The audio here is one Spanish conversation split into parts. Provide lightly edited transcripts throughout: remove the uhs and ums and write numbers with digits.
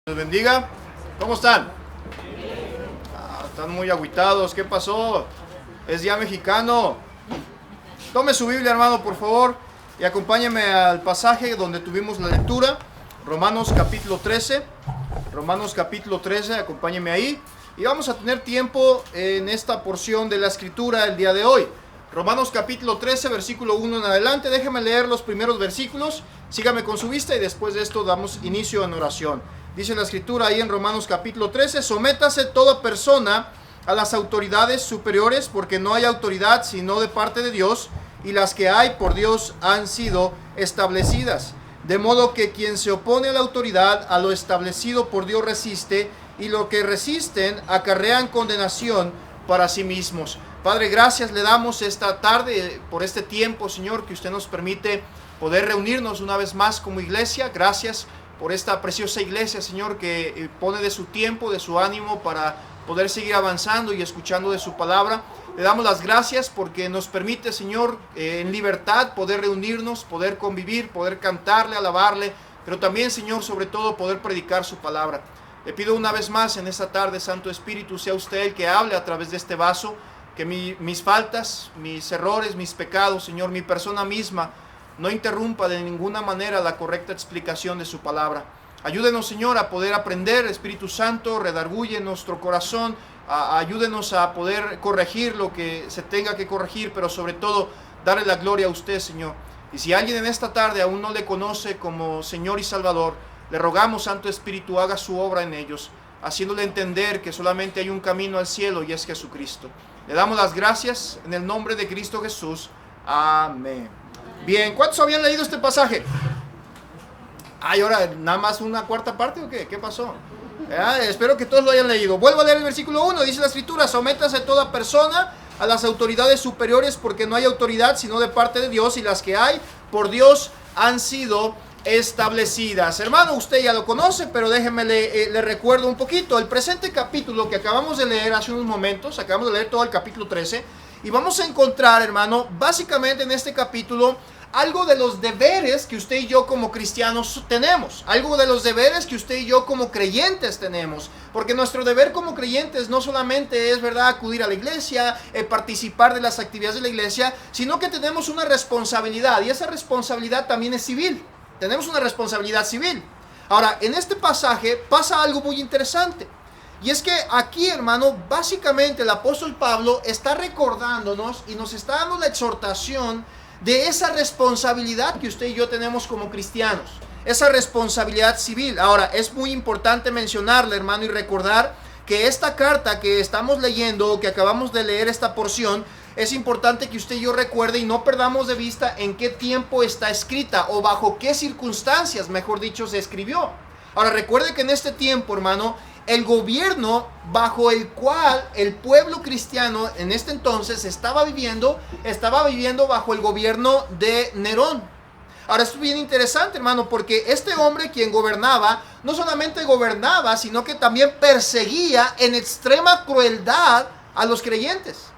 Dios bendiga. ¿Cómo están? Están muy agüitados. ¿Qué pasó? Es día mexicano. Tome su Biblia, hermano, por favor, y acompáñeme al pasaje donde tuvimos la lectura. Romanos capítulo 13. Romanos capítulo 13, acompáñeme ahí. Y vamos a tener tiempo en esta porción de la escritura el día de hoy. Romanos capítulo 13, versículo 1 en adelante. Déjeme leer los primeros versículos. Sígame con su vista y después de esto damos inicio en oración. Dice la escritura ahí en Romanos capítulo 13: sométase toda persona a las autoridades superiores, porque no hay autoridad sino de parte de Dios, y las que hay por Dios han sido establecidas. De modo que quien se opone a la autoridad, a lo establecido por Dios resiste, y lo que resisten acarrean condenación para sí mismos. Padre, gracias le damos esta tarde por este tiempo, Señor, que usted nos permite poder reunirnos una vez más como iglesia. Gracias por esta preciosa iglesia, Señor, que pone de su tiempo, de su ánimo para poder seguir avanzando y escuchando de su palabra. Le damos las gracias porque nos permite, Señor, en libertad poder reunirnos, poder convivir, poder cantarle, alabarle, pero también, Señor, sobre todo poder predicar su palabra. Le pido una vez más en esta tarde, Santo Espíritu, sea usted el que hable a través de este vaso, que mis faltas, mis errores, mis pecados, Señor, mi persona misma, no interrumpa de ninguna manera la correcta explicación de su palabra. Ayúdenos, Señor, a poder aprender. Espíritu Santo, redarguye nuestro corazón. Ayúdenos a poder corregir lo que se tenga que corregir, pero sobre todo, darle la gloria a usted, Señor. Y si alguien en esta tarde aún no le conoce como Señor y Salvador, le rogamos, Santo Espíritu, haga su obra en ellos, haciéndole entender que solamente hay un camino al cielo y es Jesucristo. Le damos las gracias en el nombre de Cristo Jesús. Amén. Bien, ¿cuántos habían leído este pasaje? ¿Y ahora nada más una cuarta parte o qué? ¿Qué pasó? Espero que todos lo hayan leído. Vuelvo a leer el versículo 1, dice la escritura: sométase toda persona a las autoridades superiores, porque no hay autoridad sino de parte de Dios, y las que hay por Dios han sido establecidas. Hermano, usted ya lo conoce, pero déjeme le recuerdo un poquito. El presente capítulo que acabamos de leer hace unos momentos, acabamos de leer todo el capítulo 13, y vamos a encontrar, hermano, básicamente en este capítulo algo de los deberes que usted y yo como cristianos tenemos, algo de los deberes que usted y yo como creyentes tenemos, porque nuestro deber como creyentes no solamente es, ¿verdad?, acudir a la iglesia, participar de las actividades de la iglesia, sino que tenemos una responsabilidad, y esa responsabilidad también es civil. Tenemos una responsabilidad civil. Ahora, en este pasaje pasa algo muy interesante, y es que aquí, hermano, básicamente el apóstol Pablo está recordándonos y nos está dando la exhortación de esa responsabilidad que usted y yo tenemos como cristianos, esa responsabilidad civil. Ahora, es muy importante mencionarle, hermano, y recordar que esta carta que estamos leyendo, o que acabamos de leer esta porción, es importante que usted y yo recuerde y no perdamos de vista en qué tiempo está escrita, o bajo qué circunstancias, mejor dicho, se escribió. Ahora, recuerde que en este tiempo, hermano, el gobierno bajo el cual el pueblo cristiano en este entonces estaba viviendo bajo el gobierno de Nerón. Ahora, esto es bien interesante, hermano, porque este hombre, quien gobernaba, no solamente gobernaba, sino que también perseguía en extrema crueldad a los creyentes.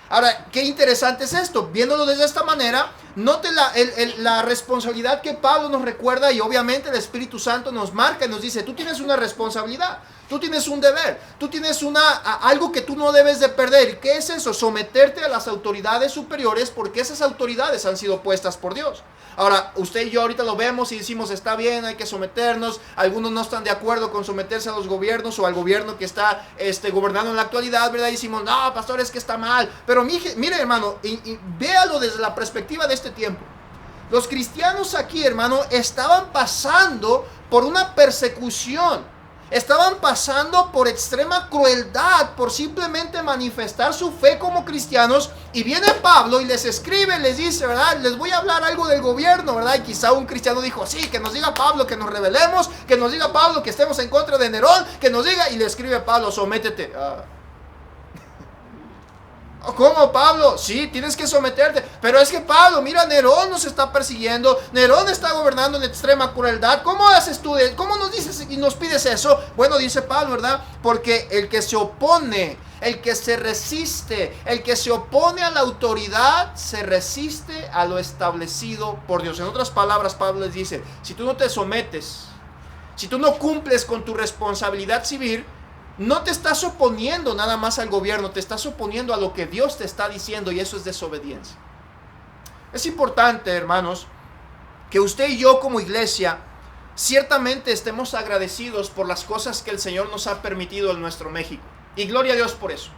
Ahora, qué interesante es esto. Viéndolo desde esta manera, note la responsabilidad que Pablo nos recuerda, y obviamente el Espíritu Santo nos marca y nos dice: tú tienes una responsabilidad, tú tienes un deber, tú tienes algo que tú no debes de perder. ¿Y qué es eso? Someterte a las autoridades superiores, porque esas autoridades han sido puestas por Dios. Ahora, usted y yo ahorita lo vemos y decimos: está bien, hay que someternos. Algunos no están de acuerdo con someterse a los gobiernos o al gobierno que está gobernando en la actualidad, ¿verdad? Y decimos: no, pastor, es que está mal. Pero mire, hermano, y véalo desde la perspectiva de este tiempo. Los cristianos aquí, hermano, estaban pasando por una persecución. Estaban pasando por extrema crueldad por simplemente manifestar su fe como cristianos. Y viene Pablo y les escribe, les dice, ¿verdad? Les voy a hablar algo del gobierno, ¿verdad? Y quizá un cristiano dijo: sí, que nos diga Pablo que nos rebelemos, que nos diga Pablo que estemos en contra de Nerón, que nos diga. Y le escribe Pablo: sométete. ¿Cómo, Pablo? Sí, tienes que someterte. Pero es que, Pablo, mira, Nerón nos está persiguiendo, Nerón está gobernando en extrema crueldad. ¿Cómo haces tú? ¿Cómo nos dices y nos pides eso? Bueno, dice Pablo, ¿verdad? Porque el que se opone, el que se resiste, el que se opone a la autoridad, se resiste a lo establecido por Dios. En otras palabras, Pablo les dice: si tú no te sometes, si tú no cumples con tu responsabilidad civil, no te estás oponiendo nada más al gobierno, te estás oponiendo a lo que Dios te está diciendo, y eso es desobediencia. Es importante, hermanos, que usted y yo como iglesia ciertamente estemos agradecidos por las cosas que el Señor nos ha permitido en nuestro México. Y gloria a Dios por eso.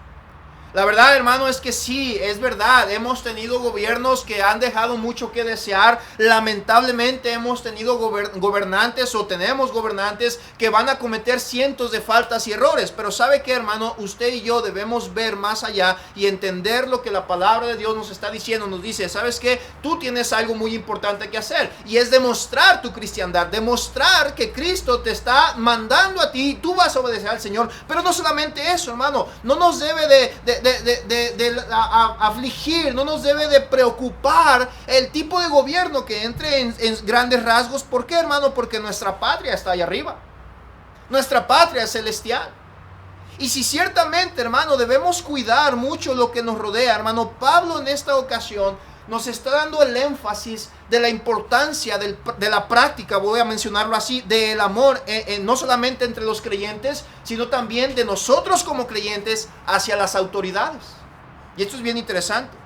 La verdad, hermano, es que sí, es verdad, hemos tenido gobiernos que han dejado mucho que desear. Lamentablemente hemos tenido gobernantes o tenemos gobernantes que van a cometer cientos de faltas y errores. Pero ¿sabe qué, hermano? Usted y yo debemos ver más allá y entender lo que la palabra de Dios nos está diciendo. Nos dice, ¿sabes qué? Tú tienes algo muy importante que hacer, y es demostrar tu cristiandad, demostrar que Cristo te está mandando a ti, tú vas a obedecer al Señor. Pero no solamente eso, hermano, no nos debe de afligir, no nos debe de preocupar el tipo de gobierno que entre en grandes rasgos. ¿Por qué, hermano? Porque nuestra patria está allá arriba, nuestra patria es celestial. Y si ciertamente, hermano, debemos cuidar mucho lo que nos rodea, hermano, Pablo en esta ocasión nos está dando el énfasis de la importancia de la práctica, voy a mencionarlo así, del amor, no solamente entre los creyentes, sino también de nosotros como creyentes hacia las autoridades. Y esto es bien interesante.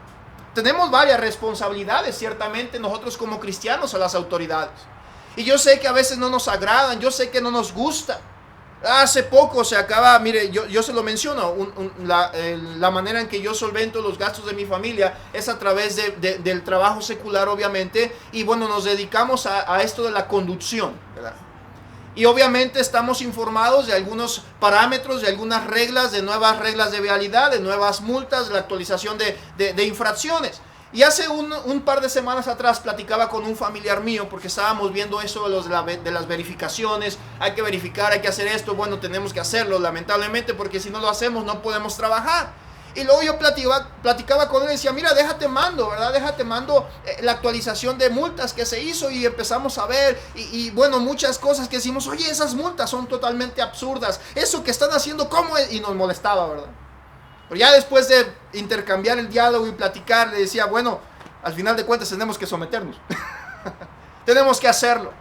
Tenemos varias responsabilidades, ciertamente, nosotros como cristianos a las autoridades. Y yo sé que a veces no nos agradan, yo sé que no nos gusta. Hace poco se acaba, mire, yo se lo menciono, la manera en que yo solvento los gastos de mi familia es a través del trabajo secular, obviamente, y bueno, nos dedicamos a esto de la conducción, ¿verdad? Y obviamente estamos informados de algunos parámetros, de algunas reglas, de nuevas reglas de vialidad, de nuevas multas, de la actualización de infracciones. Y hace un par de semanas atrás platicaba con un familiar mío, porque estábamos viendo eso de las verificaciones. Hay que verificar, hay que hacer esto. Bueno, tenemos que hacerlo, lamentablemente, porque si no lo hacemos no podemos trabajar. Y luego yo platicaba con él y decía, mira, déjate mando, ¿verdad? Déjate mando la actualización de multas que se hizo, y empezamos a ver, y bueno, muchas cosas que decimos, oye, esas multas son totalmente absurdas. Eso que están haciendo, ¿cómo es? Y nos molestaba, ¿verdad? Pero ya después de intercambiar el diálogo y platicar, le decía, bueno, al final de cuentas tenemos que someternos. Tenemos que hacerlo.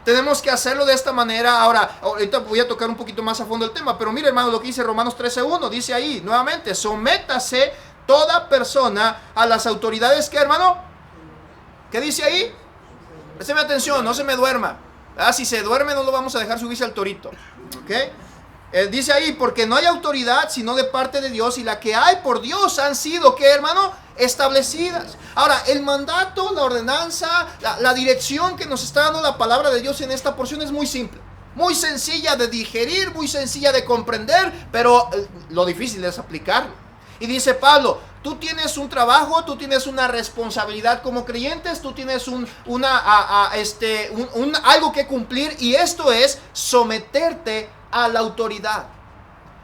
Tenemos que hacerlo de esta manera. Ahora, ahorita voy a tocar un poquito más a fondo el tema, pero mire, hermano, lo que dice Romanos 13:1, dice ahí, nuevamente, sométase toda persona a las autoridades. ¿Qué, hermano? ¿Qué dice ahí? Présteme atención, no se me duerma. Si se duerme no lo vamos a dejar subirse al torito. ¿Ok? Dice ahí, porque no hay autoridad sino de parte de Dios, y la que hay por Dios han sido, ¿qué, hermano? Establecidas. Ahora, el mandato, la ordenanza, la dirección que nos está dando la palabra de Dios en esta porción es muy simple, muy sencilla de digerir, muy sencilla de comprender, pero lo difícil es aplicarlo. Y dice Pablo, tú tienes un trabajo, tú tienes una responsabilidad como creyentes, tú tienes algo que cumplir, y esto es someterte a la autoridad.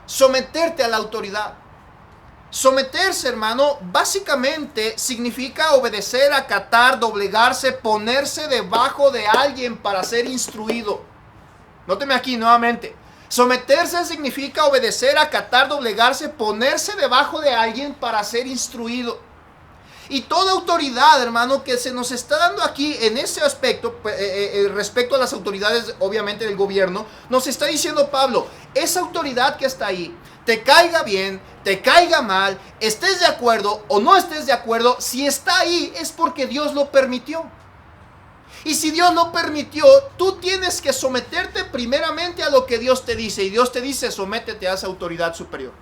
Someterte a la autoridad. Someterse, hermano, básicamente significa obedecer, acatar, doblegarse, ponerse debajo de alguien para ser instruido. Nóteme aquí nuevamente. Someterse significa obedecer, acatar, doblegarse, ponerse debajo de alguien para ser instruido. Y toda autoridad, hermano, que se nos está dando aquí en ese aspecto, respecto a las autoridades, obviamente, del gobierno, nos está diciendo Pablo, esa autoridad que está ahí, te caiga bien, te caiga mal, estés de acuerdo o no estés de acuerdo, si está ahí es porque Dios lo permitió. Y si Dios lo permitió, tú tienes que someterte primeramente a lo que Dios te dice. Y Dios te dice, sométete a esa autoridad superior.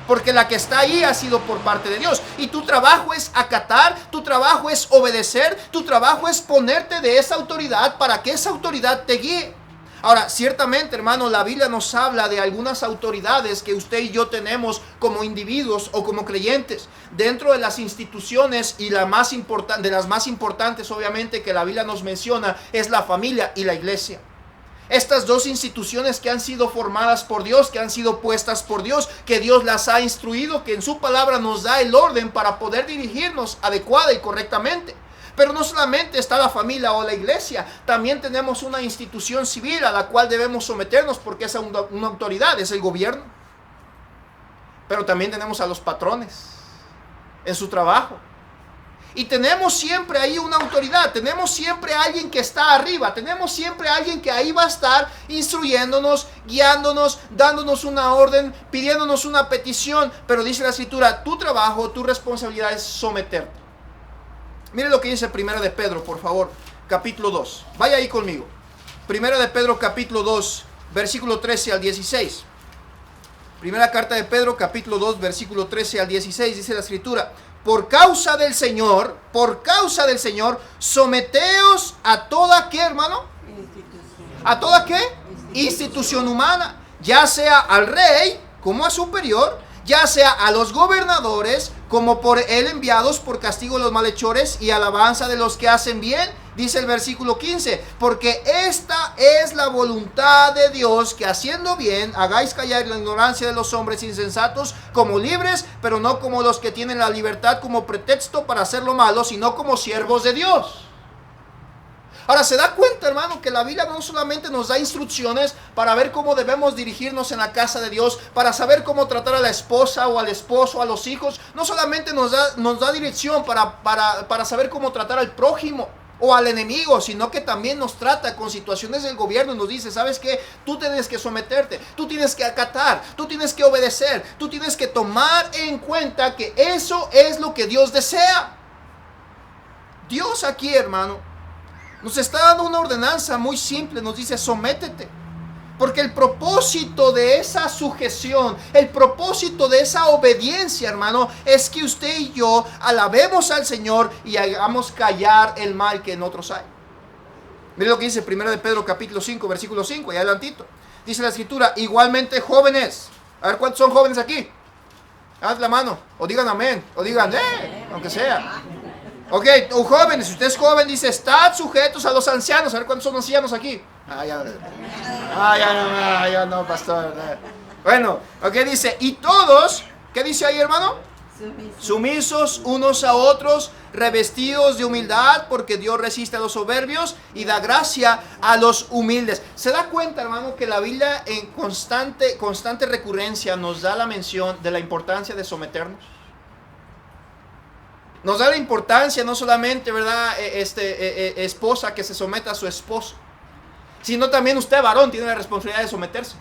Porque la que está ahí ha sido por parte de Dios. Y tu trabajo es acatar, tu trabajo es obedecer, tu trabajo es ponerte de esa autoridad para que esa autoridad te guíe. Ahora, ciertamente, hermano, la Biblia nos habla de algunas autoridades que usted y yo tenemos como individuos o como creyentes dentro de las instituciones, y de las más importantes, obviamente, que la Biblia nos menciona es la familia y la iglesia. Estas dos instituciones que han sido formadas por Dios, que han sido puestas por Dios, que Dios las ha instruido, que en su palabra nos da el orden para poder dirigirnos adecuada y correctamente. Pero no solamente está la familia o la iglesia, también tenemos una institución civil a la cual debemos someternos, porque es una autoridad, es el gobierno. Pero también tenemos a los patrones en su trabajo. Y tenemos siempre ahí una autoridad, tenemos siempre alguien que está arriba, tenemos siempre alguien que ahí va a estar instruyéndonos, guiándonos, dándonos una orden, pidiéndonos una petición. Pero dice la Escritura, tu trabajo, tu responsabilidad es someterte. Mire lo que dice Primera de Pedro, por favor, capítulo 2. Vaya ahí conmigo. Primera de Pedro, capítulo 2, versículo 13 al 16. Primera carta de Pedro, capítulo 2, versículo 13 al 16, dice la Escritura: por causa del Señor, someteos a toda, ¿qué, hermano? ¿A toda qué? Institución humana, ya sea al rey como a superior, ya sea a los gobernadores como por él enviados por castigo de los malhechores y alabanza de los que hacen bien. Dice el versículo 15, porque esta es la voluntad de Dios, que haciendo bien hagáis callar la ignorancia de los hombres insensatos, como libres, pero no como los que tienen la libertad como pretexto para hacer lo malo, sino como siervos de Dios. Ahora, ¿se da cuenta, hermano, que la Biblia no solamente nos da instrucciones para ver cómo debemos dirigirnos en la casa de Dios, para saber cómo tratar a la esposa o al esposo, a los hijos? No solamente nos da dirección para saber cómo tratar al prójimo o al enemigo, sino que también nos trata con situaciones del gobierno y nos dice, ¿sabes qué? Tú tienes que someterte, tú tienes que acatar, tú tienes que obedecer, tú tienes que tomar en cuenta que eso es lo que Dios desea. Dios aquí, hermano, nos está dando una ordenanza muy simple, nos dice, sométete. Porque el propósito de esa sujeción, el propósito de esa obediencia, hermano, es que usted y yo alabemos al Señor y hagamos callar el mal que en otros hay. Mire lo que dice 1 de Pedro capítulo 5, versículo 5, y adelantito. Dice la Escritura, igualmente jóvenes. A ver, ¿cuántos son jóvenes aquí? Haz la mano, o digan amén, o digan, aunque sea. Ok, jóvenes, si usted es joven, dice, estad sujetos a los ancianos. A ver, ¿cuántos son ancianos aquí? Ya no, pastor. Bueno, ok, dice, y todos, ¿qué dice ahí, hermano? Sumisos unos a otros, revestidos de humildad, porque Dios resiste a los soberbios y da gracia a los humildes. ¿Se da cuenta, hermano, que la Biblia en constante recurrencia nos da la mención de la importancia de someternos? Nos da la importancia no solamente, ¿verdad?, esposa que se someta a su esposo, sino también usted, varón, tiene la responsabilidad de someterse.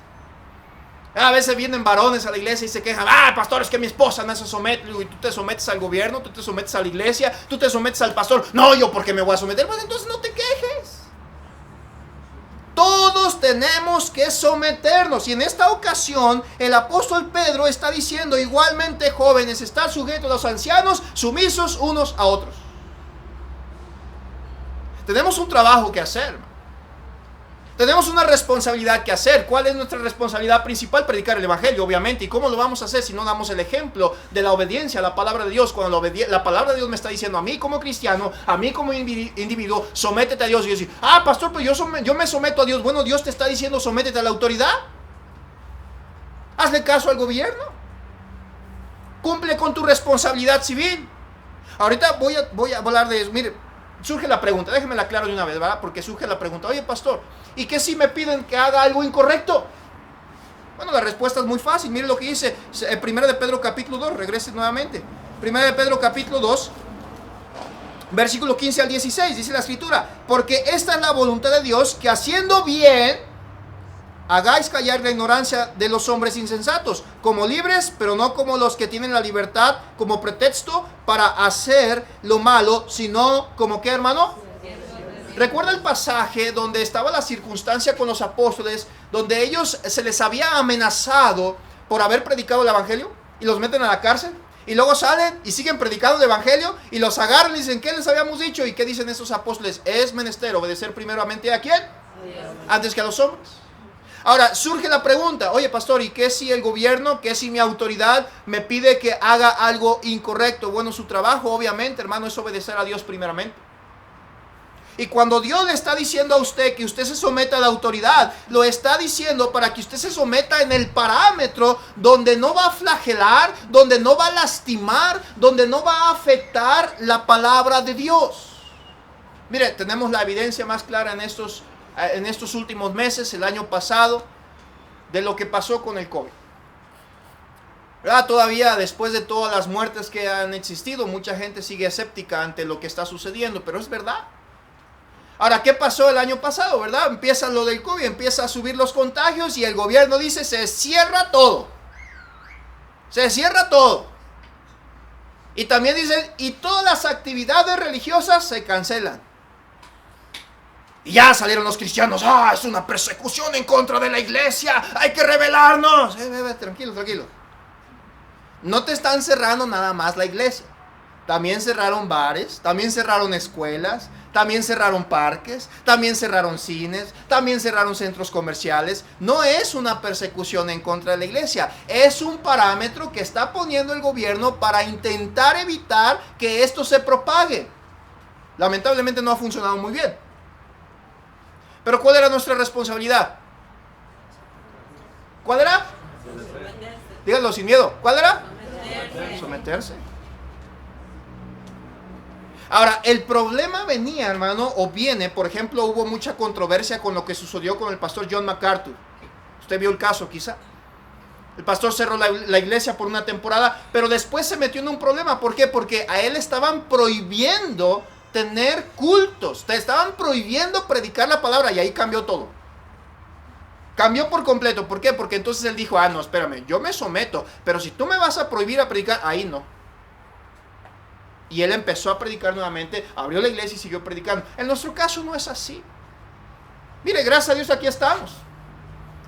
A veces vienen varones a la iglesia y se quejan, pastor, es que mi esposa no se somete. Y tú te sometes al gobierno, tú te sometes a la iglesia, tú te sometes al pastor. No, yo porque me voy a someter. Pues entonces no te quejes. Todos tenemos que someternos. Y en esta ocasión el apóstol Pedro está diciendo, igualmente jóvenes, estar sujetos a los ancianos, sumisos unos a otros. Tenemos un trabajo que hacer, hermano. Tenemos una responsabilidad que hacer. ¿Cuál es nuestra responsabilidad principal? Predicar el evangelio, obviamente. ¿Y cómo lo vamos a hacer si no damos el ejemplo de la obediencia a la palabra de Dios? Cuando la palabra de Dios me está diciendo a mí como cristiano, a mí como individuo, sométete a Dios. Y yo digo, pastor, pero yo me someto a Dios. Bueno, Dios te está diciendo, sométete a la autoridad. Hazle caso al gobierno. Cumple con tu responsabilidad civil. Ahorita voy a hablar de eso. Mire, surge la pregunta, déjeme aclarar de una vez, ¿verdad? Porque surge la pregunta, oye, pastor, ¿y qué si me piden que haga algo incorrecto? Bueno, la respuesta es muy fácil. Mire lo que dice 1 de Pedro capítulo 2, regrese nuevamente. 1 de Pedro capítulo 2, versículo 15 al 16, dice la Escritura, porque esta es la voluntad de Dios, que haciendo bien hagáis callar la ignorancia de los hombres insensatos, como libres, pero no como los que tienen la libertad como pretexto para hacer lo malo, sino como, ¿qué, hermano? ¿Recuerda el pasaje donde estaba la circunstancia con los apóstoles, donde ellos se les había amenazado por haber predicado el evangelio y los meten a la cárcel? Y luego salen y siguen predicando el evangelio y los agarran y dicen, ¿qué les habíamos dicho? ¿Y qué dicen esos apóstoles? Es menester obedecer primeramente ¿a quién? Antes que a los hombres. Ahora, surge la pregunta, oye, pastor, ¿y qué si el gobierno, qué si mi autoridad me pide que haga algo incorrecto? Bueno, su trabajo, obviamente, hermano, es obedecer a Dios primeramente. Y cuando Dios le está diciendo a usted que usted se someta a la autoridad, lo está diciendo para que usted se someta en el parámetro donde no va a flagelar, donde no va a lastimar, donde no va a afectar la palabra de Dios. Mire, tenemos la evidencia más clara en estos últimos meses, el año pasado, de lo que pasó con el COVID. ¿Verdad? Todavía después de todas las muertes que han existido, mucha gente sigue escéptica ante lo que está sucediendo, pero es verdad. Ahora, ¿qué pasó el año pasado, verdad? Empieza lo del COVID, empieza a subir los contagios y el gobierno dice, se cierra todo. Se cierra todo. Y también dicen, y todas las actividades religiosas se cancelan. Y ya salieron los cristianos, es una persecución en contra de la iglesia, hay que rebelarnos. Tranquilo, tranquilo. No te están cerrando nada más la iglesia. También cerraron bares, también cerraron escuelas, también cerraron parques, también cerraron cines, también cerraron centros comerciales. No es una persecución en contra de la iglesia, es un parámetro que está poniendo el gobierno para intentar evitar que esto se propague. Lamentablemente no ha funcionado muy bien. Pero ¿cuál era nuestra responsabilidad? ¿Cuál era? Díganlo sin miedo. ¿Cuál era? Someterse. Ahora, el problema venía, hermano, o viene, por ejemplo, hubo mucha controversia con lo que sucedió con el pastor John MacArthur. Usted vio el caso, quizá. El pastor cerró la iglesia por una temporada, pero después se metió en un problema. ¿Por qué? Porque a él estaban prohibiendo tener cultos. Te estaban prohibiendo predicar la palabra y ahí cambió todo. Cambió por completo. ¿Por qué? Porque entonces él dijo, no, espérame, yo me someto, pero si tú me vas a prohibir a predicar, ahí no. Y él empezó a predicar nuevamente, abrió la iglesia y siguió predicando. En nuestro caso no es así. Mire, gracias a Dios aquí estamos.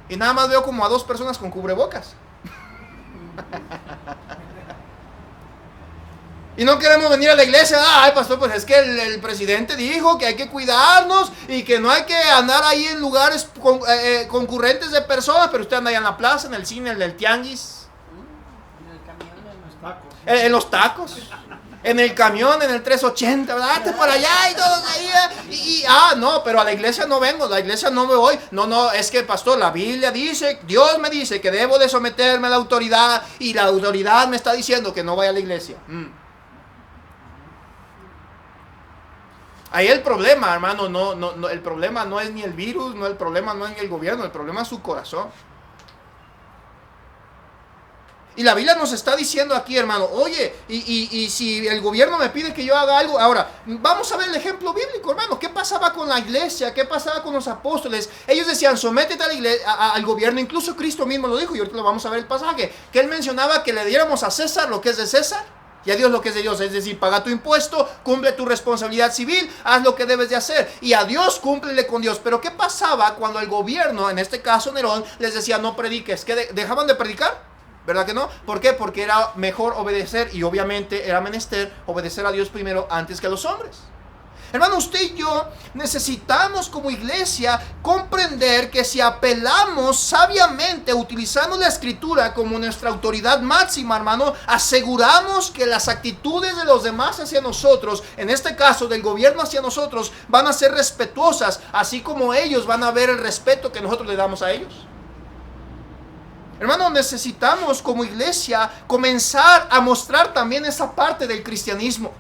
Y nada más veo como a 2 personas con cubrebocas. Y no queremos venir a la iglesia. Ay, pastor, pues es que el presidente dijo que hay que cuidarnos y que no hay que andar ahí en lugares concurrentes de personas. Pero usted anda ahí en la plaza, en el cine, en el tianguis. En el camión, en los tacos. En los tacos. En el camión, en el 380, ¿verdad? Hazte por allá y todos ahí. No, pero a la iglesia no vengo, a la iglesia no me voy. No, es que, pastor, la Biblia dice, Dios me dice que debo de someterme a la autoridad y la autoridad me está diciendo que no vaya a la iglesia. Ahí el problema, hermano, no, el problema no es ni el virus, el problema no es ni el gobierno, el problema es su corazón. Y la Biblia nos está diciendo aquí, hermano, oye, y si el gobierno me pide que yo haga algo, ahora, vamos a ver el ejemplo bíblico, hermano. ¿Qué pasaba con la iglesia? ¿Qué pasaba con los apóstoles? Ellos decían, sométete a la iglesia, al gobierno. Incluso Cristo mismo lo dijo, y ahorita lo vamos a ver el pasaje, que él mencionaba que le diéramos a César lo que es de César y a Dios lo que es de Dios. Es decir, paga tu impuesto, cumple tu responsabilidad civil, haz lo que debes de hacer, y a Dios cúmplele con Dios. Pero ¿qué pasaba cuando el gobierno, en este caso Nerón, les decía, no prediques? ¿Qué dejaban de predicar? ¿Verdad que no? ¿Por qué? Porque era mejor obedecer, y obviamente era menester obedecer a Dios primero antes que a los hombres. Hermano, usted y yo necesitamos como iglesia comprender que si apelamos sabiamente, utilizando la escritura como nuestra autoridad máxima, hermano, aseguramos que las actitudes de los demás hacia nosotros, en este caso del gobierno hacia nosotros, van a ser respetuosas, así como ellos van a ver el respeto que nosotros le damos a ellos. Hermano, necesitamos como iglesia comenzar a mostrar también esa parte del cristianismo.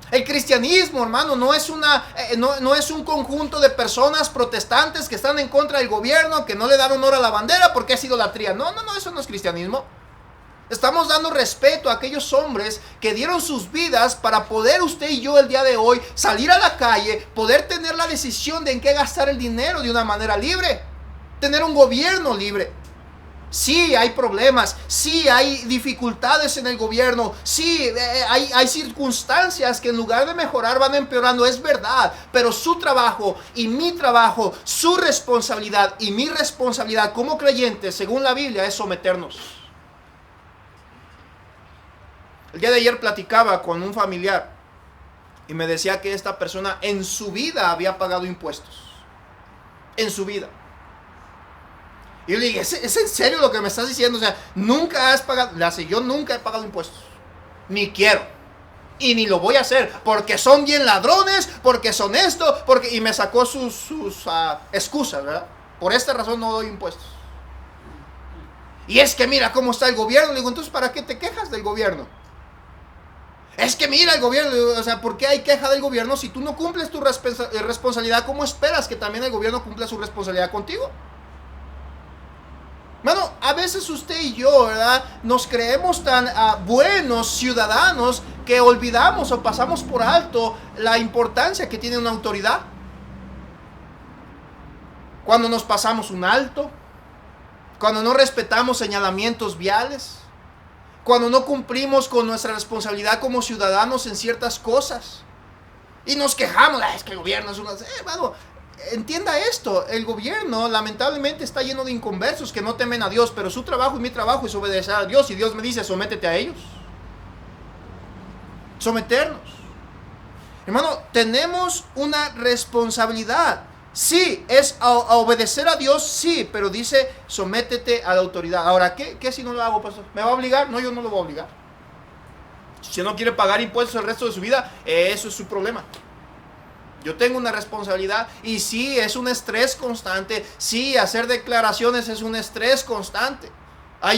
El cristianismo, hermano, no es un conjunto de personas protestantes que están en contra del gobierno, que no le dan honor a la bandera porque es idolatría. No, eso no es cristianismo. Estamos dando respeto a aquellos hombres que dieron sus vidas para poder usted y yo el día de hoy salir a la calle, poder tener la decisión de en qué gastar el dinero de una manera libre, tener un gobierno libre. Sí, hay problemas, sí, hay dificultades en el gobierno, sí, hay circunstancias que en lugar de mejorar van empeorando, es verdad, pero su trabajo y mi trabajo, su responsabilidad y mi responsabilidad como creyentes, según la Biblia, es someternos. El día de ayer platicaba con un familiar y me decía que esta persona en su vida había pagado impuestos, en su vida. Y yo le dije, ¿es en serio lo que me estás diciendo? O sea, nunca has pagado. Le hace, yo nunca he pagado impuestos. Ni quiero. Y ni lo voy a hacer. Porque son bien ladrones. Porque son esto. Y me sacó sus excusas, ¿verdad? Por esta razón no doy impuestos. Y es que mira cómo está el gobierno. Le digo, entonces, ¿para qué te quejas del gobierno? Es que mira el gobierno. O sea, ¿por qué hay queja del gobierno si tú no cumples tu responsabilidad? ¿Cómo esperas que también el gobierno cumpla su responsabilidad contigo? Hermano, a veces usted y yo, ¿verdad?, nos creemos tan buenos ciudadanos que olvidamos o pasamos por alto la importancia que tiene una autoridad. Cuando nos pasamos un alto, cuando no respetamos señalamientos viales, cuando no cumplimos con nuestra responsabilidad como ciudadanos en ciertas cosas y nos quejamos, es que el gobierno es una... hermano, entienda esto, el gobierno lamentablemente está lleno de inconversos que no temen a Dios, pero su trabajo y mi trabajo es obedecer a Dios, y Dios me dice, sométete a ellos. Someternos. Hermano, tenemos una responsabilidad. Sí, es a obedecer a Dios, sí, pero dice, sométete a la autoridad. Ahora, ¿qué si no lo hago, pastor? ¿Me va a obligar? No, yo no lo voy a obligar. Si no quiere pagar impuestos el resto de su vida, eso es su problema. Yo tengo una responsabilidad, y sí, es un estrés constante. Sí, hacer declaraciones es un estrés constante.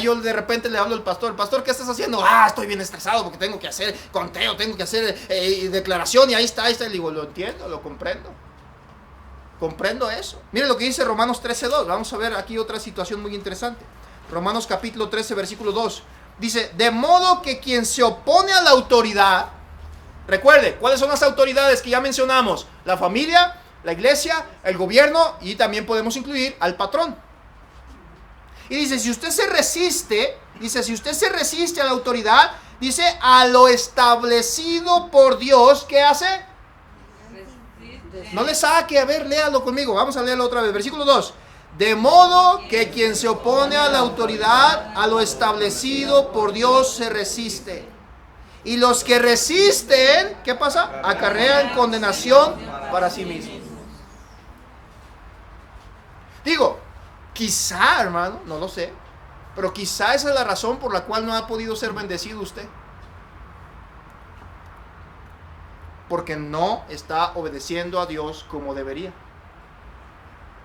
Yo de repente le hablo al pastor, ¿qué estás haciendo? Estoy bien estresado porque tengo que hacer conteo, tengo que hacer declaración, y ahí está. Le digo, lo entiendo, lo comprendo. Comprendo eso. Mire lo que dice Romanos 13:2. Vamos a ver aquí otra situación muy interesante. Romanos capítulo 13, versículo 2. Dice, de modo que quien se opone a la autoridad, recuerde, ¿cuáles son las autoridades que ya mencionamos? La familia, la iglesia, el gobierno, y también podemos incluir al patrón. Y dice, si usted se resiste a la autoridad, dice, a lo establecido por Dios, ¿qué hace? No le saque, a ver, léalo conmigo, vamos a leerlo otra vez, versículo 2. De modo que quien se opone a la autoridad, a lo establecido por Dios, se resiste. Y los que resisten, ¿qué pasa? Acarrean condenación para sí mismos. Digo, quizá, hermano, no lo sé, pero quizá esa es la razón por la cual no ha podido ser bendecido usted. Porque no está obedeciendo a Dios como debería.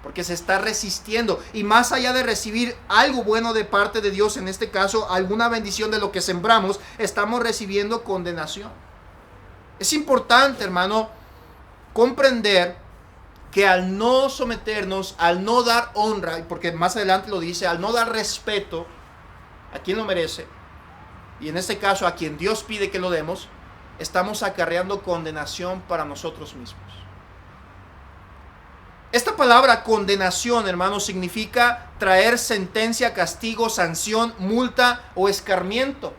Porque se está resistiendo. Y más allá de recibir algo bueno de parte de Dios, en este caso, alguna bendición de lo que sembramos, estamos recibiendo condenación. Es importante, hermano, comprender que al no someternos, al no dar honra, porque más adelante lo dice, al no dar respeto a quien lo merece, y en este caso a quien Dios pide que lo demos, estamos acarreando condenación para nosotros mismos. Esta palabra condenación, hermano, significa traer sentencia, castigo, sanción, multa o escarmiento.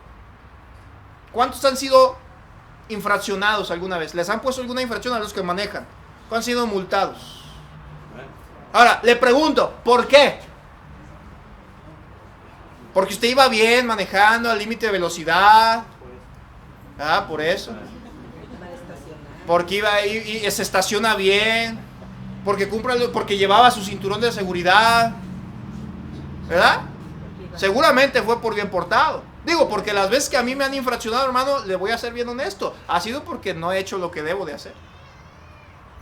¿Cuántos han sido infraccionados alguna vez? ¿Les han puesto alguna infracción a los que manejan? ¿Cuántos han sido multados? Ahora, le pregunto, ¿por qué? Porque usted iba bien manejando al límite de velocidad. Por eso. Porque iba y se estaciona bien. Porque llevaba su cinturón de seguridad. ¿Verdad? Seguramente fue por bien portado. Digo, porque las veces que a mí me han infraccionado, hermano, le voy a ser bien honesto, ha sido porque no he hecho lo que debo de hacer.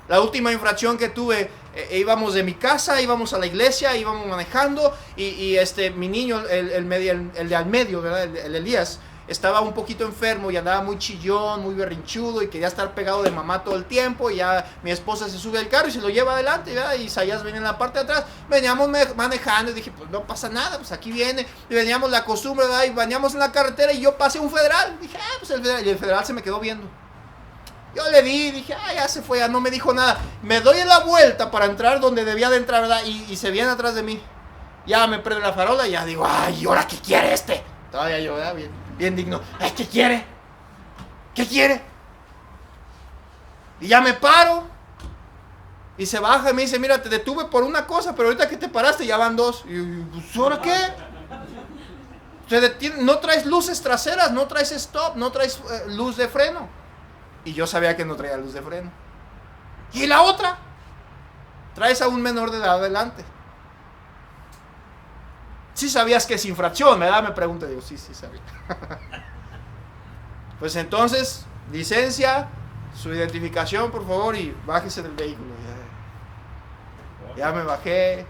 La última infracción que tuve, íbamos de mi casa, íbamos a la iglesia, íbamos manejando, y mi niño, el de al medio, ¿verdad? El Elías, estaba un poquito enfermo y andaba muy chillón, muy berrinchudo, y quería estar pegado de mamá todo el tiempo. Y ya mi esposa se sube al carro y se lo lleva adelante, ¿verdad? Y Isaías venía en la parte de atrás. Veníamos manejando y dije, pues no pasa nada, pues aquí viene. Y veníamos la costumbre, ¿verdad? Y veníamos en la carretera y yo pasé un federal. Dije, pues el federal. Y el federal se me quedó viendo. Yo le vi, dije, ya se fue, ya no me dijo nada. Me doy la vuelta para entrar donde debía de entrar, ¿verdad? Y se viene atrás de mí. Ya me prende la farola y ya digo, ¿y ahora qué quiere este? Todavía yo, ¿verdad? Bien digno. ¿Qué quiere? ¿Qué quiere? Y ya me paro. Y se baja y me dice, mira, te detuve por una cosa, pero ahorita que te paraste ya van dos. Y pues, ¿ahora qué? No traes luces traseras, no traes stop, no traes luz de freno. Y yo sabía que no traía luz de freno. ¿Y la otra? Traes a un menor de edad adelante. Sí sabías que es infracción, ¿verdad? Me pregunta, digo, sí sabía. Pues entonces, licencia, su identificación, por favor, y bájese del vehículo. Ya me bajé,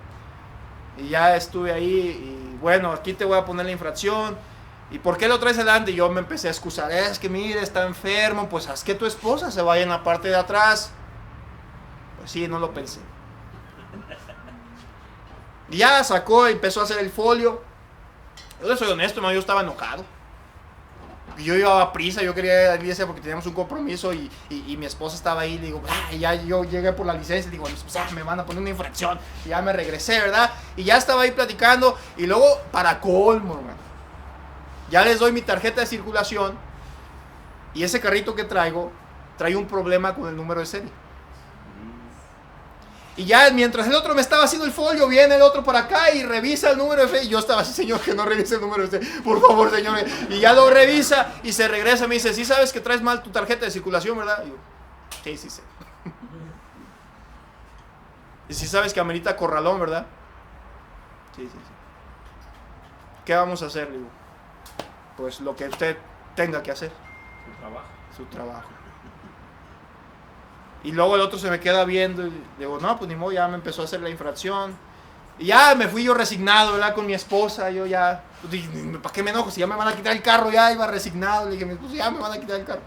y ya estuve ahí, y bueno, aquí te voy a poner la infracción. ¿Y por qué lo traes adelante? Y yo me empecé a excusar, es que mire, está enfermo, pues haz que tu esposa se vaya en la parte de atrás. Pues sí, no lo pensé. Y ya sacó y empezó a hacer el folio. Yo soy honesto, hermano, yo estaba enojado. Yo iba a prisa, yo quería ir a la iglesia porque teníamos un compromiso y mi esposa estaba ahí. Le digo, ya yo llegué por la licencia. Digo, pues, me van a poner una infracción. Y ya me regresé, ¿verdad? Y ya estaba ahí platicando. Y luego, para colmo, hermano, ya les doy mi tarjeta de circulación. Y ese carrito que traigo trae un problema con el número de serie. Y ya mientras el otro me estaba haciendo el folio, viene el otro para acá y revisa el número de serie. Y yo estaba así, señor, que no revise el número de serie. Por favor, señor. Y ya lo revisa y se regresa. Me dice, sí sabes que traes mal tu tarjeta de circulación, ¿verdad? Y yo, sí sé. Y sí sabes que amerita corralón, ¿verdad? Sí. ¿Qué vamos a hacer? Le digo, pues lo que usted tenga que hacer. Su trabajo. Y luego el otro se me queda viendo y digo, no, pues ni modo, ya me empezó a hacer la infracción. Y ya me fui yo resignado, ¿verdad? Con mi esposa, yo ya, pues, ¿para qué me enojo? Si ya me van a quitar el carro, ya iba resignado. Le dije, pues ya me van a quitar el carro.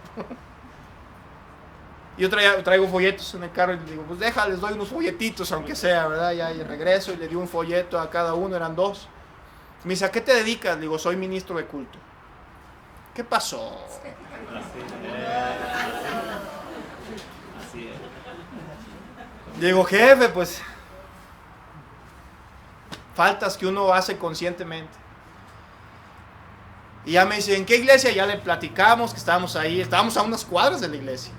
Yo traigo folletos en el carro y le digo, pues déjales, doy unos folletitos, aunque sea, ¿verdad? Ya y regreso y le di un folleto a cada uno, eran 2. Me dice, ¿a qué te dedicas? Le digo, soy ministro de culto. ¿Qué pasó? Así es. Digo, jefe, pues faltas que uno hace conscientemente. Y ya me dice, ¿en qué iglesia? Ya le platicamos que estábamos ahí, estábamos a unas cuadras de la iglesia.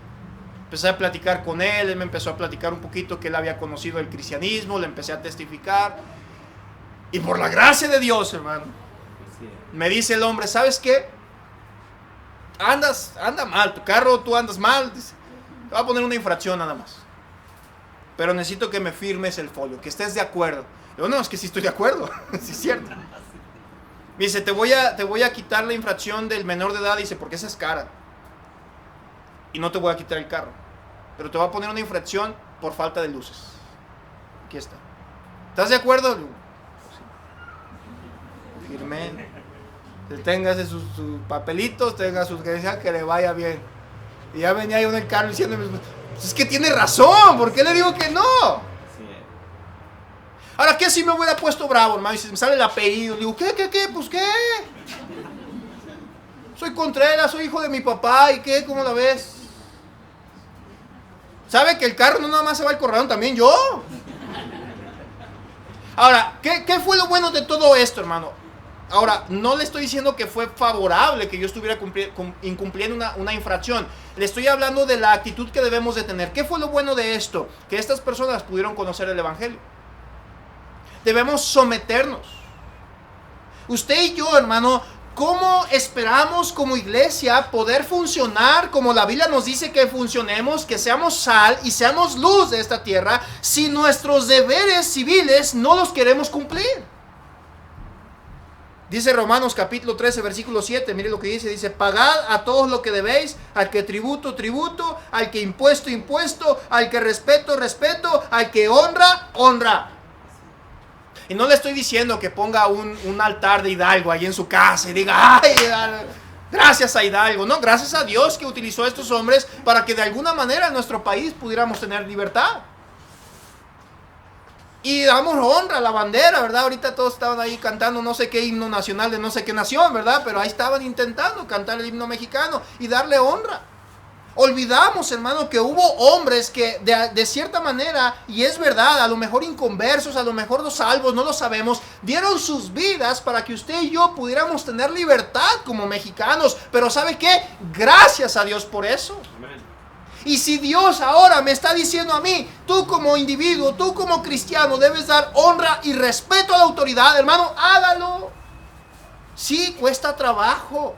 Empecé a platicar con él me empezó a platicar un poquito que él había conocido el cristianismo, le empecé a testificar. Y por la gracia de Dios, hermano, me dice el hombre, ¿sabes qué? Anda mal, tu carro, tú andas mal. Dice, te voy a poner una infracción nada más. Pero necesito que me firmes el folio, que estés de acuerdo. Digo, no, es que sí estoy de acuerdo. Sí es cierto. Me dice, te voy a quitar la infracción del menor de edad. Dice, porque esa es cara. Y no te voy a quitar el carro. Pero te voy a poner una infracción por falta de luces. Aquí está. ¿Estás de acuerdo? Digo, sí. Firmé. Tenga sus papelitos, tenga sus credenciales, que le vaya bien. Y ya venía yo en el carro diciéndome, pues es que tiene razón, ¿por qué le digo que no? Sí. Ahora, ¿qué si me hubiera puesto bravo, hermano? Y si me sale el apellido, digo, ¿qué? Pues, ¿qué? Soy Contreras, soy hijo de mi papá, ¿y qué? ¿Cómo la ves? ¿Sabe que el carro no nada más se va al corralón, también yo? Ahora, ¿qué fue lo bueno de todo esto, hermano? Ahora, no le estoy diciendo que fue favorable que yo estuviera incumpliendo una infracción. Le estoy hablando de la actitud que debemos de tener. ¿Qué fue lo bueno de esto? Que estas personas pudieron conocer el Evangelio. Debemos someternos. Usted y yo, hermano, ¿cómo esperamos como iglesia poder funcionar como la Biblia nos dice que funcionemos, que seamos sal y seamos luz de esta tierra, si nuestros deberes civiles no los queremos cumplir? Dice Romanos capítulo 13, versículo 7, mire lo que dice, pagad a todos lo que debéis, al que tributo, tributo, al que impuesto, impuesto, al que respeto, respeto, al que honra, honra. Y no le estoy diciendo que ponga un altar de Hidalgo ahí en su casa y diga, ay, gracias a Hidalgo. No, gracias a Dios que utilizó a estos hombres para que de alguna manera en nuestro país pudiéramos tener libertad. Y damos honra a la bandera, ¿verdad? Ahorita todos estaban ahí cantando no sé qué himno nacional de no sé qué nación, ¿verdad? Pero ahí estaban intentando cantar el himno mexicano y darle honra. Olvidamos, hermano, que hubo hombres que de cierta manera, y es verdad, a lo mejor inconversos, a lo mejor los salvos, no lo sabemos, dieron sus vidas para que usted y yo pudiéramos tener libertad como mexicanos. Pero ¿sabe qué? Gracias a Dios por eso. Amén. Y si Dios ahora me está diciendo a mí, tú como individuo, tú como cristiano, debes dar honra y respeto a la autoridad, hermano, hágalo. Sí, cuesta trabajo,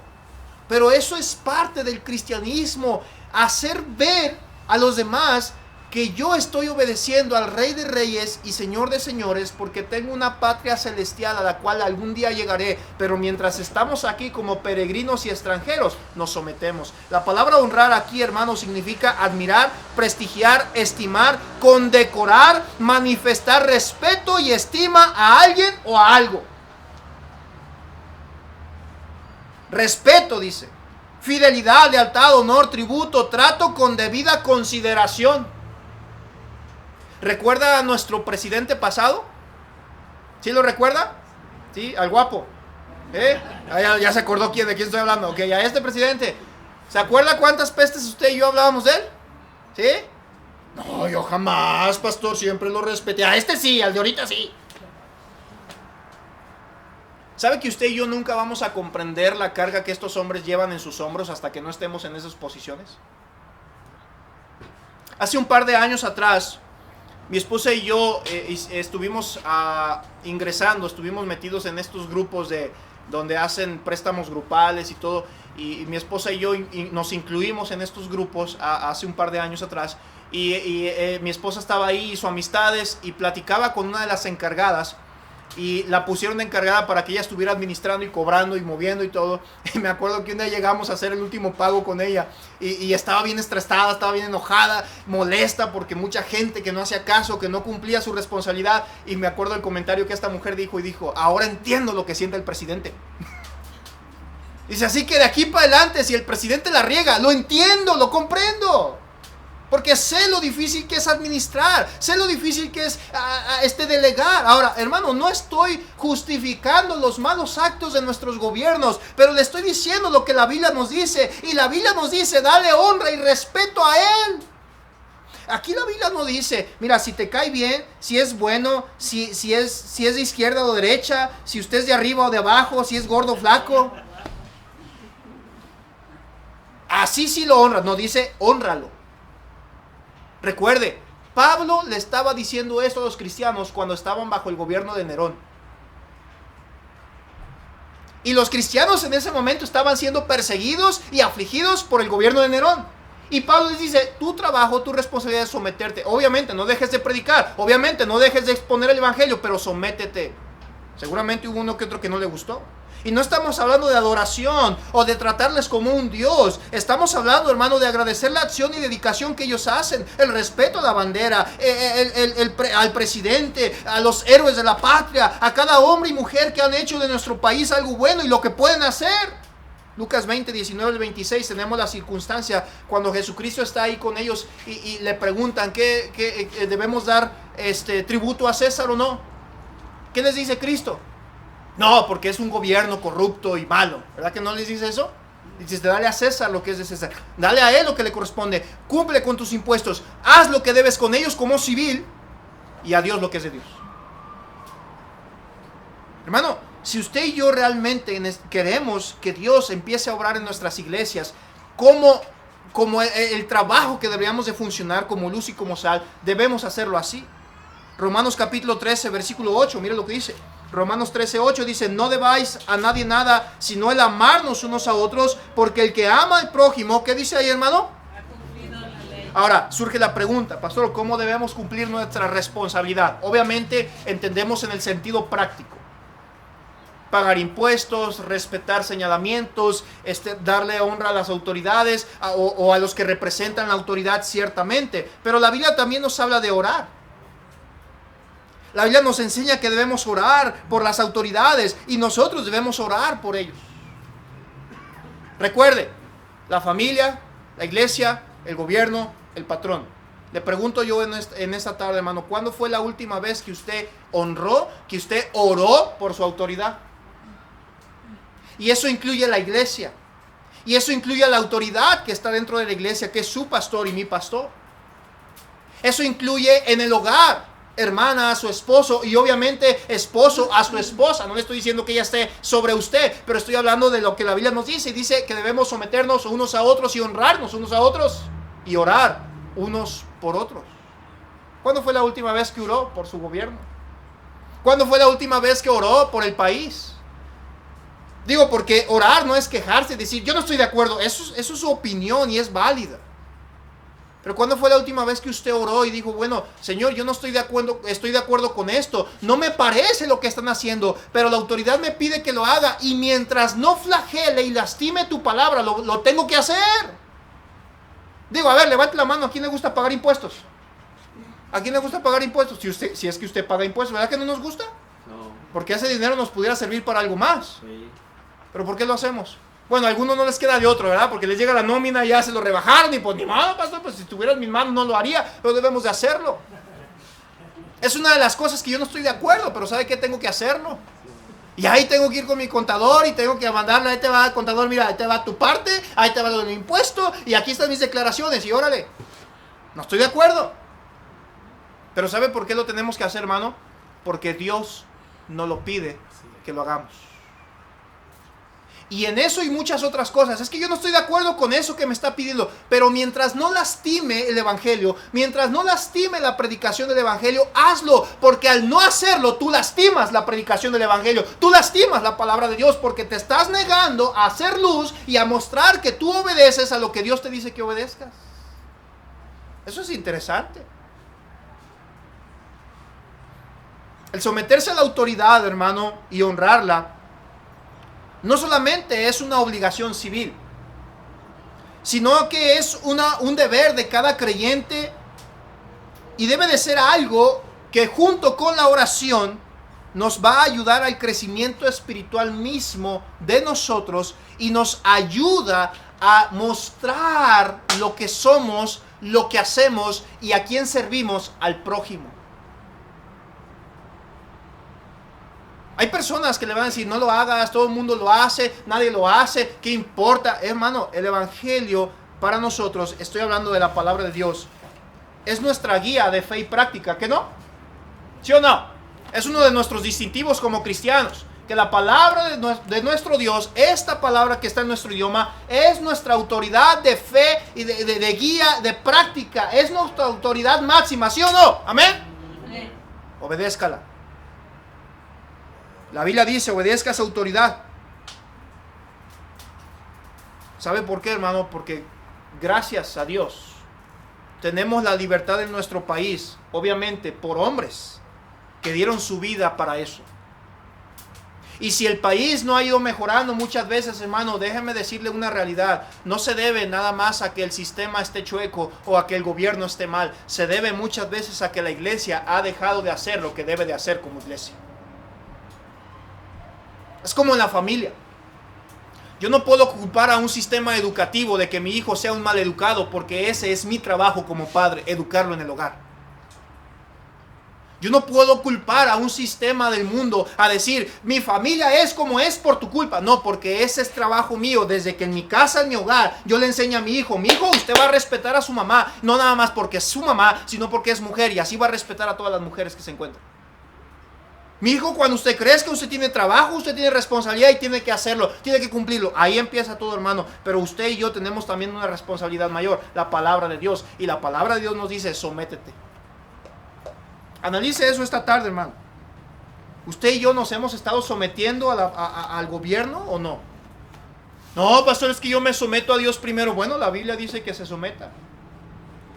pero eso es parte del cristianismo, hacer ver a los demás que yo estoy obedeciendo al Rey de Reyes y Señor de Señores, porque tengo una patria celestial a la cual algún día llegaré, pero mientras estamos aquí como peregrinos y extranjeros, nos sometemos. La palabra honrar aquí, hermano, significa admirar, prestigiar, estimar, condecorar, manifestar respeto y estima a alguien o a algo. Respeto, dice. Fidelidad, lealtad, honor, tributo, trato con debida consideración. ¿Recuerda a nuestro presidente pasado? ¿Sí lo recuerda? ¿Sí? Al guapo. Ya se acordó de quién estoy hablando. Ok, a este presidente. ¿Se acuerda cuántas pestes usted y yo hablábamos de él? ¿Sí? No, yo jamás, pastor, siempre lo respeté. A este sí, al de ahorita sí. ¿Sabe que usted y yo nunca vamos a comprender la carga que estos hombres llevan en sus hombros hasta que no estemos en esas posiciones? Hace un par de años atrás, mi esposa y yo estuvimos ingresando, estuvimos metidos en estos grupos donde hacen préstamos grupales y todo, y mi esposa y yo nos incluimos en estos grupos hace un par de años atrás, y mi esposa estaba ahí, hizo amistades y platicaba con una de las encargadas, y la pusieron de encargada para que ella estuviera administrando y cobrando y moviendo y todo. Y me acuerdo que un día llegamos a hacer el último pago con ella y estaba bien estresada, estaba bien enojada, molesta porque mucha gente que no hacía caso, que no cumplía su responsabilidad. Y me acuerdo el comentario que esta mujer dijo, ahora entiendo lo que siente el presidente. Dice, así que de aquí para adelante, si el presidente la riega, lo entiendo, lo comprendo. Porque sé lo difícil que es administrar, sé lo difícil que es delegar. Ahora, hermano, no estoy justificando los malos actos de nuestros gobiernos, pero le estoy diciendo lo que la Biblia nos dice. Y la Biblia nos dice, dale honra y respeto a él. Aquí la Biblia no dice, mira, si te cae bien, si es bueno, si es de izquierda o derecha, si usted es de arriba o de abajo, si es gordo o flaco. Así sí lo honras, no dice honralo. Recuerde, Pablo le estaba diciendo esto a los cristianos cuando estaban bajo el gobierno de Nerón. Y los cristianos en ese momento estaban siendo perseguidos y afligidos por el gobierno de Nerón. Y Pablo les dice, tu trabajo, tu responsabilidad es someterte. Obviamente no dejes de predicar, obviamente no dejes de exponer el evangelio, pero sométete. Seguramente hubo uno que otro que no le gustó. Y no estamos hablando de adoración o de tratarles como un Dios. Estamos hablando, hermano, de agradecer la acción y dedicación que ellos hacen. El respeto a la bandera, al presidente, a los héroes de la patria, a cada hombre y mujer que han hecho de nuestro país algo bueno y lo que pueden hacer. Lucas 20, 19 al 26 tenemos la circunstancia cuando Jesucristo está ahí con ellos y le preguntan ¿qué debemos dar tributo a César o no? ¿Qué les dice Cristo? No, porque es un gobierno corrupto y malo. ¿Verdad que no les dice eso? Dices, dale a César lo que es de César. Dale a él lo que le corresponde. Cumple con tus impuestos. Haz lo que debes con ellos como civil. Y a Dios lo que es de Dios. Hermano, si usted y yo realmente queremos que Dios empiece a obrar en nuestras iglesias, como el trabajo que deberíamos de funcionar como luz y como sal, debemos hacerlo así. Romanos capítulo 13, versículo 8, mire lo que dice. Romanos 13, 8 dice, no debáis a nadie nada, sino el amarnos unos a otros, porque el que ama al prójimo, ¿qué dice ahí, hermano? Ahora, surge la pregunta, pastor, ¿cómo debemos cumplir nuestra responsabilidad? Obviamente, entendemos en el sentido práctico. Pagar impuestos, respetar señalamientos, darle honra a las autoridades o a los que representan la autoridad, ciertamente. Pero la Biblia también nos habla de orar. La Biblia nos enseña que debemos orar por las autoridades y nosotros debemos orar por ellos. Recuerde, la familia, la iglesia, el gobierno, el patrón. Le pregunto yo en esta tarde, hermano, ¿cuándo fue la última vez que usted honró, que usted oró por su autoridad? Y eso incluye la iglesia. Y eso incluye a la autoridad que está dentro de la iglesia, que es su pastor y mi pastor. Eso incluye en el hogar. Hermana a su esposo y obviamente esposo a su esposa. No le estoy diciendo que ella esté sobre usted, pero estoy hablando de lo que la Biblia nos dice. Y dice que debemos someternos unos a otros y honrarnos unos a otros y orar unos por otros. ¿Cuándo fue la última vez que oró por su gobierno? ¿Cuándo fue la última vez que oró por el país? Digo, porque orar no es quejarse, decir yo no estoy de acuerdo. Eso es su opinión y es válida. Pero ¿cuándo fue la última vez que usted oró y dijo, bueno, Señor, yo no estoy de acuerdo con esto, no me parece lo que están haciendo, pero la autoridad me pide que lo haga y mientras no flagele y lastime tu palabra, lo tengo que hacer? Digo, a ver, levante la mano, ¿a quién le gusta pagar impuestos? ¿A quién le gusta pagar impuestos? Si es que usted paga impuestos, ¿verdad que no nos gusta? No. Porque ese dinero nos pudiera servir para algo más. Sí. ¿Pero por qué lo hacemos? Bueno, a algunos no les queda de otro, ¿verdad? Porque les llega la nómina y ya se lo rebajaron y pues ni modo, pastor, pues si tuviera en mis manos no lo haría, pero debemos de hacerlo. Es una de las cosas que yo no estoy de acuerdo, pero ¿sabe qué? Tengo que hacerlo. Y ahí tengo que ir con mi contador y tengo que mandarle, ahí te va, contador, mira, ahí te va tu parte, ahí te va el impuesto y aquí están mis declaraciones y órale. No estoy de acuerdo. Pero ¿sabe por qué lo tenemos que hacer, hermano? Porque Dios nos lo pide que lo hagamos. Y en eso y muchas otras cosas. Es que yo no estoy de acuerdo con eso que me está pidiendo. Pero mientras no lastime el evangelio, mientras no lastime la predicación del evangelio, hazlo. Porque al no hacerlo, tú lastimas la predicación del evangelio. Tú lastimas la palabra de Dios porque te estás negando a hacer luz y a mostrar que tú obedeces a lo que Dios te dice que obedezcas. Eso es interesante. El someterse a la autoridad, hermano, y honrarla, no solamente es una obligación civil, sino que es un deber de cada creyente y debe de ser algo que junto con la oración nos va a ayudar al crecimiento espiritual mismo de nosotros y nos ayuda a mostrar lo que somos, lo que hacemos y a quién servimos al prójimo. Hay personas que le van a decir, no lo hagas, todo el mundo lo hace, nadie lo hace, ¿qué importa? Hermano, el evangelio para nosotros, estoy hablando de la palabra de Dios, es nuestra guía de fe y práctica, ¿qué no? ¿Sí o no? Es uno de nuestros distintivos como cristianos, que la palabra de nuestro Dios, esta palabra que está en nuestro idioma, es nuestra autoridad de fe y de guía, de práctica, es nuestra autoridad máxima, ¿sí o no? ¿Amén? Amén. Obedézcala. La Biblia dice, obedezca a su autoridad. ¿Sabe por qué, hermano? Porque gracias a Dios tenemos la libertad en nuestro país, obviamente por hombres que dieron su vida para eso. Y si el país no ha ido mejorando muchas veces, hermano, déjeme decirle una realidad. No se debe nada más a que el sistema esté chueco o a que el gobierno esté mal. Se debe muchas veces a que la iglesia ha dejado de hacer lo que debe de hacer como iglesia. Es como en la familia. Yo no puedo culpar a un sistema educativo de que mi hijo sea un mal educado, porque ese es mi trabajo como padre, educarlo en el hogar. Yo no puedo culpar a un sistema del mundo a decir, mi familia es como es por tu culpa. No, porque ese es trabajo mío. Desde que en mi casa, en mi hogar, yo le enseño a mi hijo, usted va a respetar a su mamá, no nada más porque es su mamá, sino porque es mujer, y así va a respetar a todas las mujeres que se encuentran. Mi hijo, cuando usted crezca, usted tiene trabajo, usted tiene responsabilidad y tiene que hacerlo, tiene que cumplirlo. Ahí empieza todo, hermano. Pero usted y yo tenemos también una responsabilidad mayor, la palabra de Dios. Y la palabra de Dios nos dice, sométete. Analice eso esta tarde, hermano. ¿Usted y yo nos hemos estado sometiendo al gobierno o no? No, pastor, es que yo me someto a Dios primero. Bueno, la Biblia dice que se someta.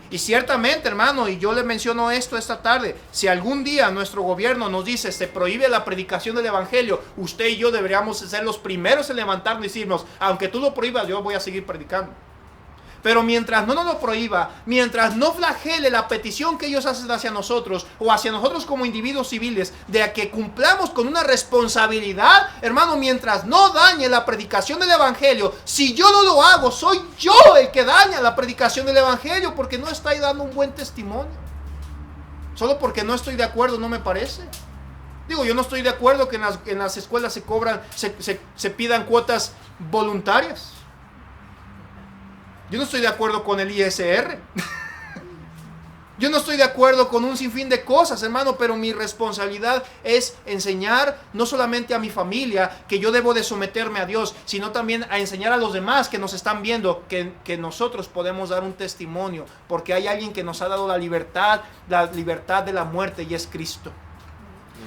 Y ciertamente, hermano, y yo le menciono esto esta tarde, si algún día nuestro gobierno nos dice se prohíbe la predicación del evangelio, usted y yo deberíamos ser los primeros en levantarnos y decirnos, aunque tú lo prohíbas, yo voy a seguir predicando. Pero mientras no nos lo prohíba, mientras no flagele la petición que ellos hacen hacia nosotros o hacia nosotros como individuos civiles de que cumplamos con una responsabilidad, hermano, mientras no dañe la predicación del evangelio, si yo no lo hago, soy yo el que daña la predicación del evangelio porque no está ahí dando un buen testimonio. Solo porque no estoy de acuerdo, no me parece. Digo, yo no estoy de acuerdo que en las escuelas se pidan cuotas voluntarias. Yo no estoy de acuerdo con el ISR. Yo no estoy de acuerdo con un sinfín de cosas, hermano, pero mi responsabilidad es enseñar no solamente a mi familia que yo debo de someterme a Dios, sino también a enseñar a los demás que nos están viendo que nosotros podemos dar un testimonio, porque hay alguien que nos ha dado la libertad de la muerte, y es Cristo.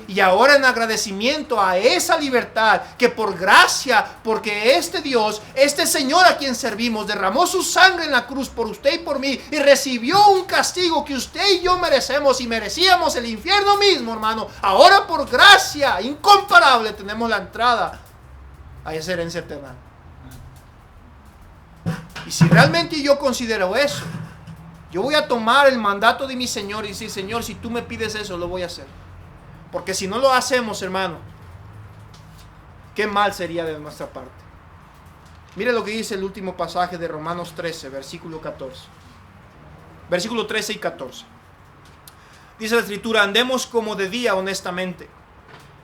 Y ahora en agradecimiento a esa libertad, que por gracia, porque este Dios, este Señor a quien servimos, derramó su sangre en la cruz por usted y por mí, y recibió un castigo que usted y yo merecemos, y merecíamos el infierno mismo, hermano. Ahora por gracia incomparable tenemos la entrada a esa herencia eterna. Y si realmente yo considero eso, yo voy a tomar el mandato de mi Señor y decir, Señor, si tú me pides eso, lo voy a hacer. Porque si no lo hacemos, hermano, qué mal sería de nuestra parte. Mire lo que dice el último pasaje de Romanos 13, versículo 14. Versículo 13 y 14. Dice la Escritura, andemos como de día honestamente,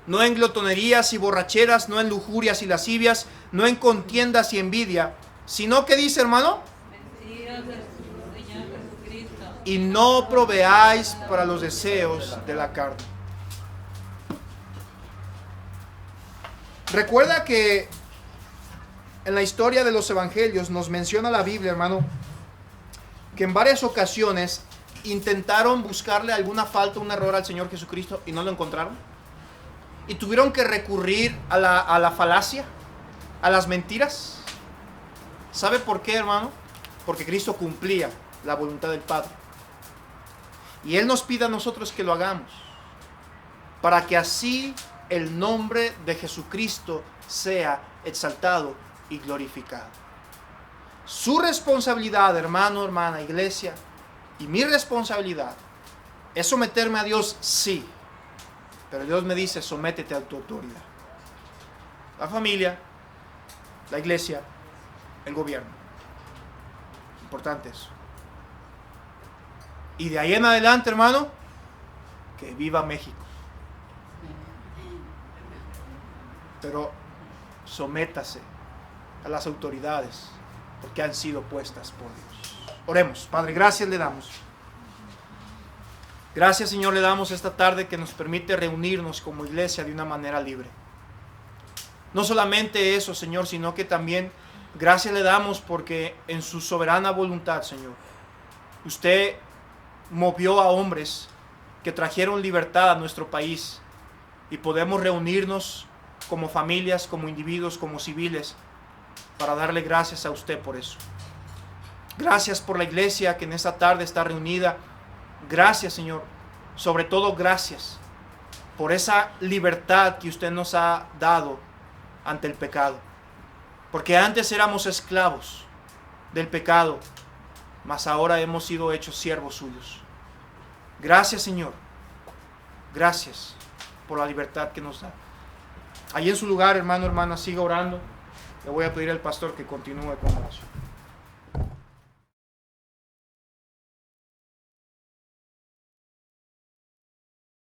no en glotonerías y borracheras, no en lujurias y lascivias, no en contiendas y envidia, sino que dice, hermano, y no proveáis para los deseos de la carne. Recuerda que en la historia de los evangelios nos menciona la Biblia, hermano, que en varias ocasiones intentaron buscarle alguna falta, un error al Señor Jesucristo y no lo encontraron. Y tuvieron que recurrir a la falacia, a las mentiras. ¿Sabe por qué, hermano? Porque Cristo cumplía la voluntad del Padre. Y Él nos pide a nosotros que lo hagamos, para que así el nombre de Jesucristo sea exaltado y glorificado. Su responsabilidad, hermano, hermana, iglesia, y mi responsabilidad es someterme a Dios, sí. Pero Dios me dice, sométete a tu autoridad. La familia, la iglesia, el gobierno. Importante eso. Y de ahí en adelante, hermano, que viva México. Pero sométase a las autoridades, porque han sido puestas por Dios. Oremos. Padre, gracias le damos. Gracias, Señor, le damos esta tarde que nos permite reunirnos como iglesia de una manera libre. No solamente eso, Señor, sino que también gracias le damos porque en su soberana voluntad, Señor, usted movió a hombres que trajeron libertad a nuestro país y podemos reunirnos como familias, como individuos, como civiles, para darle gracias a usted por eso. Gracias por la iglesia que en esta tarde está reunida. Gracias, Señor. Sobre todo, gracias por esa libertad que usted nos ha dado ante el pecado. Porque antes éramos esclavos del pecado, mas ahora hemos sido hechos siervos suyos. Gracias, Señor. Gracias por la libertad que nos da. Allí en su lugar, hermano, hermana, siga orando. Le voy a pedir al pastor que continúe con la oración.